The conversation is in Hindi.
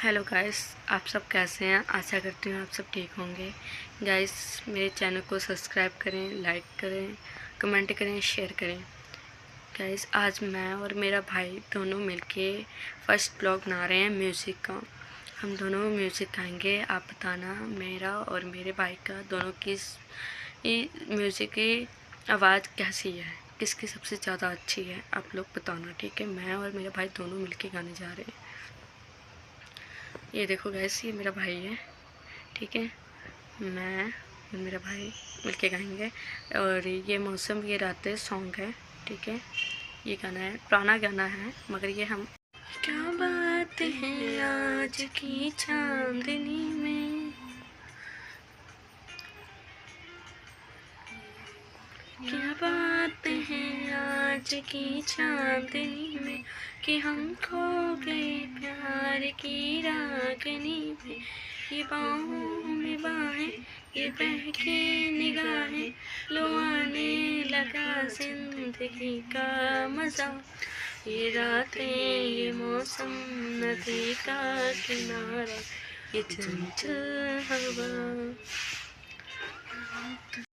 हेलो गाइस, आप सब कैसे हैं। आशा करती हूँ आप सब ठीक होंगे। गाइस, मेरे चैनल को सब्सक्राइब करें, लाइक करें, कमेंट करें, शेयर करें। गाइस, आज मैं और मेरा भाई दोनों मिलके फर्स्ट ब्लॉग बना रहे हैं म्यूज़िक का। हम दोनों म्यूज़िक गाएंगे। आप बताना मेरा और मेरे भाई का दोनों की म्यूज़िक की आवाज़ कैसी है, किसकी सबसे ज़्यादा अच्छी है, आप लोग बताना। ठीक है, मैं और मेरा भाई दोनों मिलके गाने जा रहे हैं। ये देखो गैस, ये मेरा भाई है। ठीक है, मैं और मेरा भाई मिलके गाएंगे। और ये मौसम ये रातें सॉन्ग है। ठीक है, ये गाना है, पुराना गाना है, मगर ये हम क्या बात है आज की चांदनी में, क्या बात है आज की चांदनी में, कि हम खो गए प्यार की रागनी में। ये बाहों में बाहें, ये बहके निगाहें, लो आने लगा जिंदगी का मजा। ये रातें, ये मौसम, नदी का किनारा, ये चंचल हवा।